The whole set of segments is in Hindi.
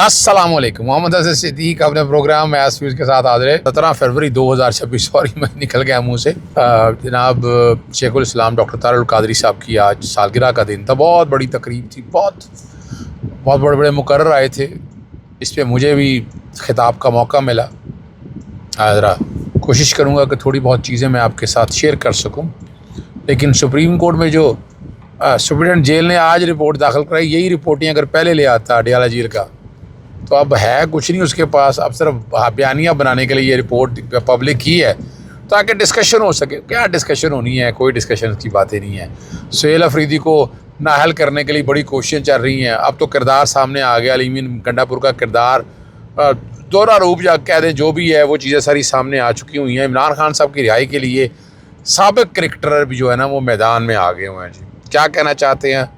अस्सलाम वालेकुम। मोहम्मद हसन सिद्दीक अपने प्रोग्राम में एसफ्यूज के साथ हाजिर है। 17 फरवरी 2026 सॉरी मैं निकल गया मुंह से। जनाब शेखुल इस्लाम डॉक्टर तारुल कादरी साहब की आज सालगिरह का दिन था। बहुत बड़ी तकरीब थी, बहुत बड़े बड़े मुकर्रर आए थे। इस पर मुझे भी खिताब का मौका मिला। ज़रा कोशिश करूँगा कि थोड़ी बहुत चीज़ें मैं आपके साथ शेयर कर सकूँ। लेकिन सुप्रीम कोर्ट में जो सुप्रीडेंट जेल ने आज रिपोर्ट दाखिल कराई, यही रिपोर्टें अगर पहले ले आता अडियाला जेल का, तो अब है कुछ नहीं उसके पास। अब सिर्फ बयानियाँ बनाने के लिए ये रिपोर्ट पब्लिक की है ताकि डिस्कशन हो सके। क्या डिस्कशन होनी है, कोई डिस्कशन की बातें नहीं है। सुहेल अफरीदी को नाअहल करने के लिए बड़ी कोशिशें चल रही हैं। अब तो किरदार सामने आ गया, अलीमीन गंडापुर का किरदार, दोहरा रूप या कह दें, जो भी है वो चीज़ें सारी सामने आ चुकी हुई हैं। इमरान खान साहब की रिहाई के लिए साबिक क्रिकेटर भी जो है ना वो मैदान में आ गए हुए हैं जी, क्या कहना चाहते हैं।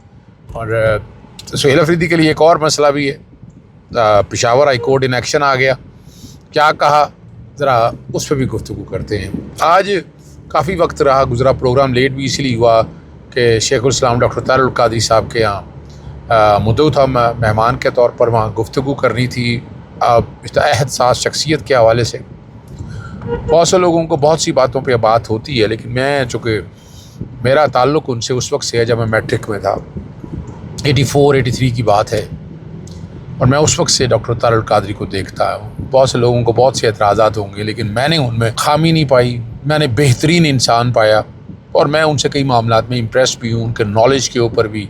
और सुहेल अफरीदी के लिए एक और मसला भी है। Peshawar high court in action आ गया, क्या कहा ज़रा उस पर भी गुफ्तगू करते हैं। आज काफ़ी वक्त रहा गुज़रा, प्रोग्राम लेट भी इसलिए हुआ कि शेखुल इस्लाम डॉक्टर तारुल कादरी साहब के यहाँ मुद्दू था, मेहमान के तौर पर वहाँ गुफ्तगू करनी थी अहदसास शख्सियत के हवाले से। बहुत से लोगों को बहुत सी बातों पे बात होती है, लेकिन मैं चूँकि मेरा ताल्लुक़ उनसे उस वक्त से है जब मैं मैट्रिक में था, 84-83 की बात है, और मैं उस वक्त से डॉक्टर तारुल कादरी को देखता हूँ। बहुत से लोगों को बहुत से एतराज़ात होंगे, लेकिन मैंने उनमें खामी नहीं पाई, मैंने बेहतरीन इंसान पाया। और मैं उनसे कई मामलात में इम्प्रेस भी हूँ, उनके नॉलेज के ऊपर भी,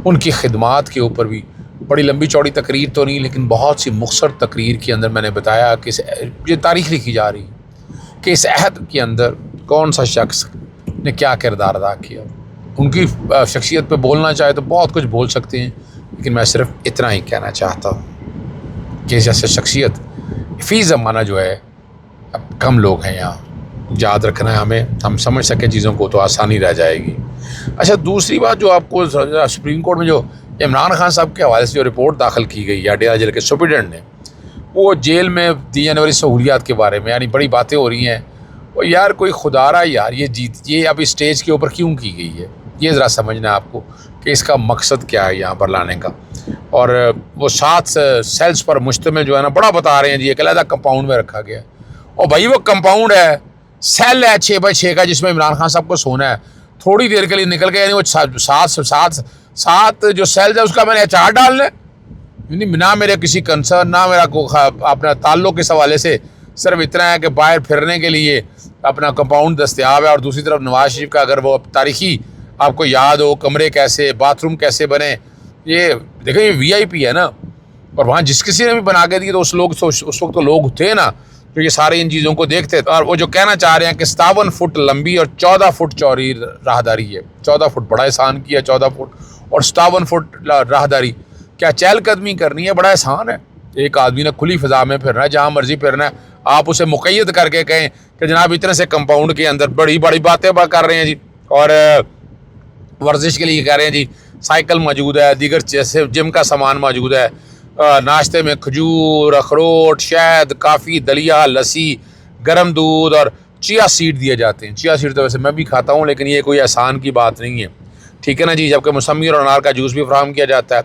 उनकी खिदमात के ऊपर भी। बड़ी लंबी चौड़ी तकरीर तो नहीं, लेकिन बहुत सी मुख्तसर तकरीर के अंदर मैंने बताया कि ये तारीख़ लिखी जा रही है कि इस अहद के अंदर कौन सा शख्स ने क्या किरदार अदा किया। उनकी शख्सियत पे बोलना चाहे तो बहुत कुछ बोल सकते हैं, लेकिन मैं सिर्फ इतना ही कहना चाहता हूँ कि जैसे शख्सियत फ़ी ज़माना जो है, अब कम लोग हैं यहाँ, याद रखना है हमें, हम समझ सकें चीज़ों को तो आसानी रह जाएगी। अच्छा, दूसरी बात जो आपको सुप्रीम कोर्ट में जो इमरान खान साहब के हवाले से जो रिपोर्ट दाखिल की गई अडियाला जेल के सुप्रीडेंट ने, वो जेल में दी जाने वाली सहूलियात के बारे में यानी बड़ी बातें हो रही हैं। और यार कोई खुदारा यार ये अब स्टेज के ऊपर क्यों की गई है, ये ज़रा समझना है आपको कि इसका मकसद क्या है यहाँ पर लाने का। और वो 7 सेल्स पर मुश्तमिल जो है ना, बड़ा बता रहे हैं जी, एक अलग कंपाउंड में रखा गया है। और भाई वो कंपाउंड है, सेल है 6x6 का, जिसमें इमरान खान साहब को सोना है। थोड़ी देर के लिए निकल गया, यानी वो सात जो सेल्स है उसका मैंने अचार डालना है। ना मेरे किसी कंसर्न, ना मेरा अपना ताल्लुक़ इस हवाले से, सिर्फ इतना है कि बाहर फिरने के लिए अपना कंपाउंड दस्तयाब है। और दूसरी तरफ नवाज शरीफ का अगर वो तारीख़ी आपको याद हो, कमरे कैसे, बाथरूम कैसे बने, ये देखो ये VIP है ना। और वहाँ जिस किसी ने भी बना के दिए तो उस वक्त तो लोग थे ना तो ये सारे इन चीज़ों को देखते। और वो जो कहना चाह रहे हैं कि 57 फुट लंबी और 14 फुट चौड़ी राहदारी है, 14 फुट बड़ा एहसान किया, 14 फुट और 57 फुट राहदारी, क्या चहलकदमी करनी है, बड़ा एहसान है। एक आदमी ने खुली फ़िज़ा में फिरना है, जहाँ मर्जी फिरना है, आप उसे मुक़य्यद करके कहें कि जनाब इतने से कंपाउंड के अंदर बड़ी बड़ी बातें कर रहे हैं जी। और वर्जिश के लिए कह रहे हैं जी साइकिल मौजूद है, दीगर जैसे जिम का सामान मौजूद है, नाश्ते में खजूर, अखरोट, शहद, काफ़ी, दलिया, लस्सी, गर्म दूध और चिया सीड दिए जाते हैं। चिया सीड तो वैसे मैं भी खाता हूँ, लेकिन ये कोई आसान की बात नहीं है, ठीक है ना जी। जबकि मौसमी और अनार का जूस भी फराहम किया जाता है।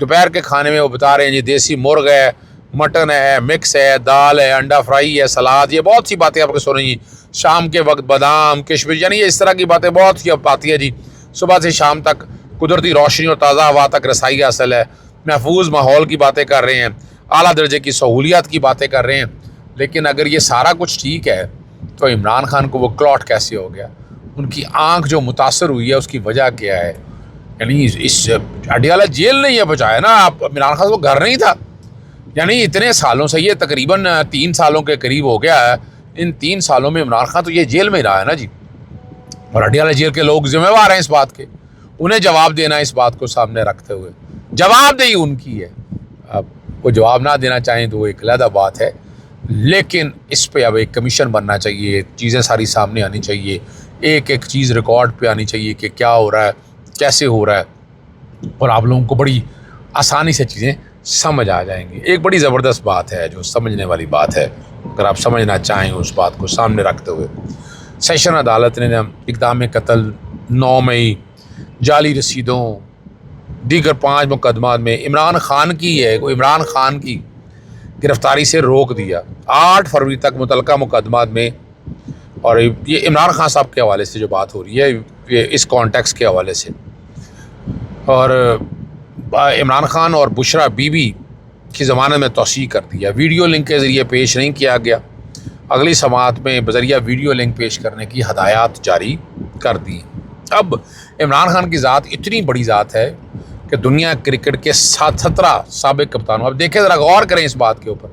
दोपहर के खाने में वो बता रहे हैं जी देसी मुर्ग है, मटन है, मिक्स है, दाल है, अंडा फ्राई है, सलाद, ये बहुत सी बातें आपको सुन रही। शाम के वक्त बादाम, किशमिश, यानी ये इस तरह की बातें बहुत सी अब आती है जी। सुबह से शाम तक कुदरती रोशनी और ताज़ा हवा तक रसाई हासिल है, महफूज माहौल की बातें कर रहे हैं, आला दर्जे की सहूलियात की बातें कर रहे हैं। लेकिन अगर ये सारा कुछ ठीक है तो इमरान खान को वो क्लॉट कैसे हो गया, उनकी आँख जो मुतासर हुई है उसकी वजह क्या है। यानी इस अडियाला जेल ने यह बचाया ना, आप इमरान खान को घर नहीं था, यानी इतने सालों से, ये तकरीबन 3 सालों के करीब हो गया है। इन 3 सालों में इमरान खान तो ये जेल में रहा है ना जी। और अडियाला जेल के लोग जिम्मेवार हैं इस बात के, उन्हें जवाब देना इस बात को सामने रखते हुए, जवाबदेही उनकी है। अब वो जवाब ना देना चाहें तो वो एक अलग बात है, लेकिन इस पे अब एक कमीशन बनना चाहिए, चीज़ें सारी सामने आनी चाहिए, एक एक चीज़ रिकॉर्ड पे आनी चाहिए कि क्या हो रहा है, कैसे हो रहा है, और आप लोगों को बड़ी आसानी से चीज़ें समझ आ जाएंगी। एक बड़ी ज़बरदस्त बात है जो समझने वाली बात है, अगर आप समझना चाहें उस बात को सामने रखते हुए। सेशन अदालत ने इक़दाम कत्ल 9 मई, जाली रसीदों, दीगर 5 मुकदमात में इमरान खान की है, इमरान खान की गिरफ्तारी से रोक दिया 8 फरवरी तक मुतलका मुकदमात में। और ये इमरान खान साहब के हवाले से जो बात हो रही है, ये इस कॉन्टेक्स्ट के हवाले से। और इमरान खान और बुशरा बीबी की ज़मानत में तौसीक़ कर दिया। वीडियो लिंक के ज़रिए पेश नहीं किया गया, अगली समाअत में बज़रिया वीडियो लिंक पेश करने की हदायत जारी कर दी। अब इमरान खान की ज़ात इतनी बड़ी ज़ात है कि दुनिया क्रिकेट के 17 साबिक कप्तानों, अब देखें ज़रा गौर करें इस बात के ऊपर,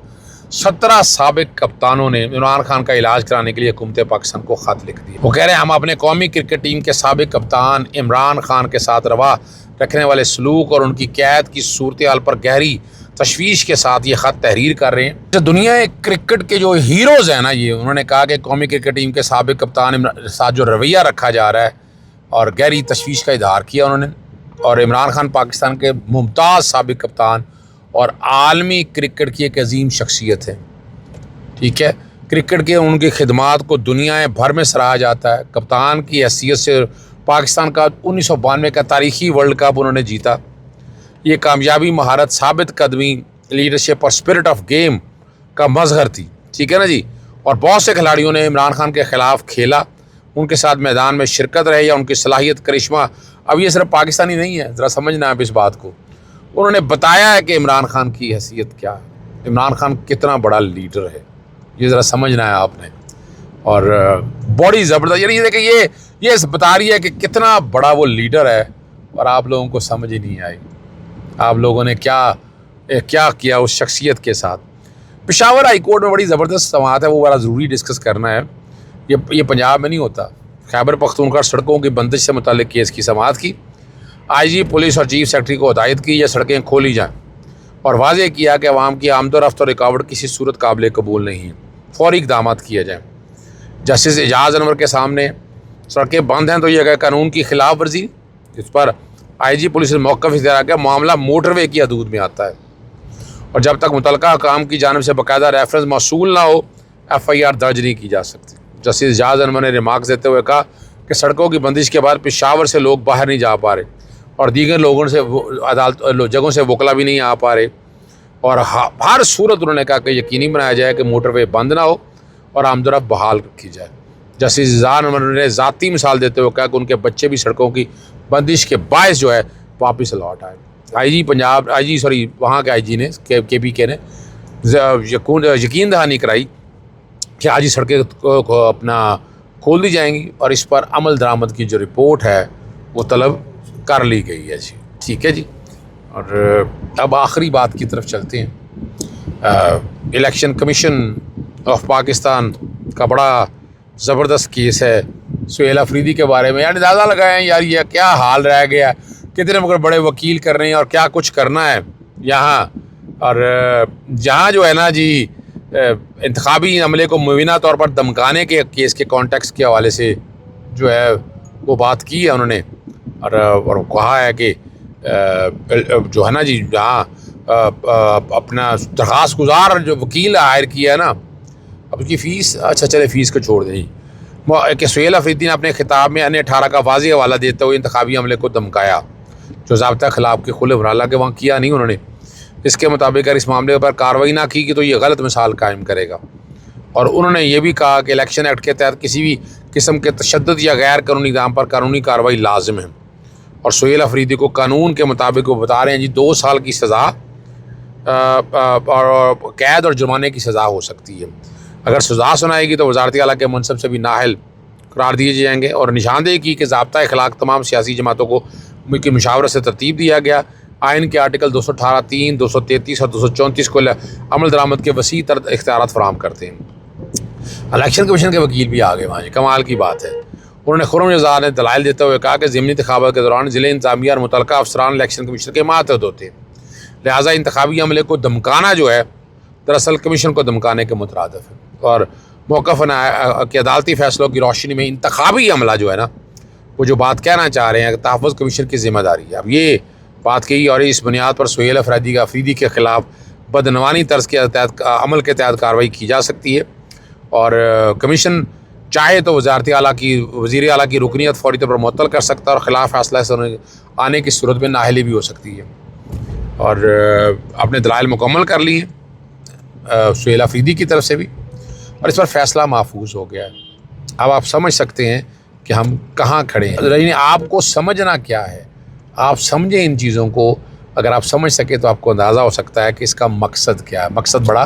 17 साबिक कप्तानों ने इमरान खान का इलाज कराने के लिए हुकूमत पाकिस्तान को ख़त लिख दिया। वो कह रहे हैं हम अपने कौमी क्रिकेट टीम के साबिक कप्तान इमरान खान के साथ रवा रखने वाले सलूक और उनकी कैद की सूरत हाल पर गहरी तशवीश के साथ ये ख़त तहरीर कर रहे हैं। जो दुनिया क्रिकेट के जो हीरोज़ हैं ना, ये उन्होंने कहा कि कौमी क्रिकेट टीम के साबिक कप्तान साथ जो रवैया रखा जा रहा है और गहरी तशवीश का इजहार किया उन्होंने। और इमरान खान पाकिस्तान के मुमताज़ साबिक कप्तान और आलमी क्रिकेट की एक अजीम शख्सियत है। ठीक है, क्रिकेट के उनकी खिदमात को दुनिया भर में सराहा जाता है। कप्तान की हैसियत से पाकिस्तान का 1992 का तारीखी वर्ल्ड कप उन्होंने जीता। ये कामयाबी महारत, साबित कदमी, लीडरशिप और स्पिरिट ऑफ गेम का मजहर थी। ठीक है ना जी। और बहुत से खिलाड़ियों ने इमरान खान के ख़िलाफ़ खेला, उनके साथ मैदान में शिरकत रहे या उनकी सलाहियत करिश्मा। अब ये सिर्फ पाकिस्तानी नहीं है, ज़रा समझना है इस बात को। उन्होंने बताया है कि इमरान खान की हैसियत क्या है, इमरान खान कितना बड़ा लीडर है, ये ज़रा समझना है आपने। और बड़ी ज़बरदस्त, यानी देखिए ये बता रही है कि कितना बड़ा वो लीडर है। और आप लोगों को समझ ही नहीं आई, आप लोगों ने क्या किया उस शख्सियत के साथ। पेशावर हाई कोर्ट में बड़ी ज़बरदस्त समाअत है, वो बड़ा ज़रूरी डिस्कस करना है। ये पंजाब में नहीं होता। खैबर पख्तूनख्वा सड़कों की बंदिश से मुताल्लिक़ केस की समाअत की। IG पुलिस और चीफ सेक्रेटरी को हिदायत की या सड़कें खोली जाएँ और वाज़ेह किया कि अवाम की आमदोरफ्त और रुकावट किसी सूरत काबिल कबूल नहीं है, फौरी इक़दामात किए जाएँ। जस्टिस एजाज़ अनवर के सामने सड़कें बंद हैं तो यह गैर कानून की खिलाफ वर्जी, इस पर IG पुलिस ने मौक़िफ़ इख्तियार किया। मामला मोटरवे की हदूद में आता है और जब तक मुतल्लिक़ा हुकाम की जानिब से बाकायदा रेफरेंस मौसूल ना हो FIR दर्ज नहीं की जा सकती। जस्टिस एजाज़ अनवर ने रिमार्क देते हुए कहा कि सड़कों की बंदिश के बाद पेशावर से लोग बाहर नहीं जा पा रहे और दीगर लोगों से अदालत जगहों से वकला भी नहीं आ पा रहे। और हर सूरत उन्होंने कहा कि यकीनी बनाया जाए कि मोटरवे बंद ना हो और आमदोरफ्त बहाल रखी जाए। जस्टिस एजाज़ अनवर ने ज़ाती मिसाल देते हुए कहा कि उनके बच्चे भी सड़कों की बंदिश के बायस जो है वापस लौट आए। वहाँ के IG ने KPK ने यकीन दहानी कराई कि आज ही सड़कें को अपना खोल दी जाएंगी और इस पर अमल दरामद की जो रिपोर्ट है वो तलब कर ली गई है जी। ठीक है जी। और अब आखिरी बात की तरफ चलते हैं। इलेक्शन कमीशन ऑफ पाकिस्तान का बड़ा ज़बरदस्त केस है सुहेल अफरीदी के बारे में। यार अंदाज़ा लगाएं यार ये क्या हाल रह गया, कितने मगर बड़े वकील कर रहे हैं और क्या कुछ करना है यहाँ। और जहाँ जो है ना जी इंतखाबी अमले को मुबीना तौर पर धमकाने के केस के कॉन्टेक्स्ट के हवाले से जो है वो बात की है उन्होंने। और कहा है कि जो है ना जी जहाँ अपना दरख्वास्त गुजार जो वकील हायर किया है ना, अब उसकी फ़ीस, अच्छा चले फ़ीस को छोड़ दें कि सुहेल अफरीदी ने अपने खिताब में अन्य 18 का वाज़ेह हवाला देते हुए इंतखाबी अमले को धमकाया जो ज़ाब्ता खिलाफ के खुले भराला के वहाँ किया नहीं उन्होंने। इसके मुताबिक अगर इस मामले पर कार्रवाई ना की तो ये गलत मिसाल कायम करेगा। और उन्होंने ये भी कहा कि इलेक्शन एक्ट के तहत किसी भी किस्म के तशद्दुद या गैर कानूनी इक़दाम पर कानूनी कार्रवाई लाजिम है। और सुहेल अफरीदी को कानून के मुताबिक वो बता रहे हैं जी 2 साल की सज़ा और कैद और जुर्माने की सज़ा हो सकती है। अगर सज़ा सुनाएगी तो वज़ारत आला के मनसब से भी नाअहल करार दिए जाएंगे। और निशानदेही की कि ज़ाब्ता अखलाक तमाम सियासी जमातों को की मुशावरत से तरतीब दिया गया। आइन के आर्टिकल 218, 3, 233 और 234 को अमल दरामद के वसी तर इख्तियारात फराहम करते हैं। इलेक्शन कमीशन के वकील भी आ गए वहाँ, कमाल की बात है। उन्होंने खुर्रम जज़ार ने दलाइल देते हुए कहा कि ज़िमनी इंतखाबात के दौरान ज़िले इंतज़ामिया और मुतल्लिक़ा अफसरान इलेक्शन कमीशन के मातहत होते हैं, लिहाजा इंतखाबी अमले को धमकाना जो है दरअसल कमीशन को धमकाने के मुतरादिफ है। और मौक़िफ़ के अदालती फ़ैसलों की रोशनी में इंतखाबी अमला जो है ना वो जो बात कहना चाह रहे हैं कि तहफ़्फ़ुज़ कमीशन की ज़िम्मेदारी है। अब ये बात कही और इस बुनियाद पर सुहेल अफरीदी के ख़िलाफ़ बदनवानी तर्ज के तहत अमल के तहत कार्रवाई की जा सकती है। और कमीशन चाहे तो वज़ीर आला की रुकनीत फ़ौरी तौर पर मुअत्तल कर सकता है और ख़िलाफ़ फ़ैसला से आने की सूरत में नाअहली भी हो सकती है। और अपने दलाइल मुकम्मल कर लिए सुहेल अफरीदी की तरफ से भी, और इस पर फ़ैसला महफूज हो गया है। अब आप समझ सकते हैं कि हम कहाँ खड़े हैं। यानी आपको समझना क्या है, आप समझें इन चीज़ों को। अगर आप समझ सके तो आपको अंदाज़ा हो सकता है कि इसका मकसद क्या है। मकसद बड़ा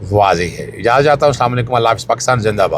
वाज़ेह है। इजाज़त चाहता हूँ। अस्सलाम वालेकुम। अल्लाह हाफ़िज़। पाकिस्तान ज़िंदाबाद।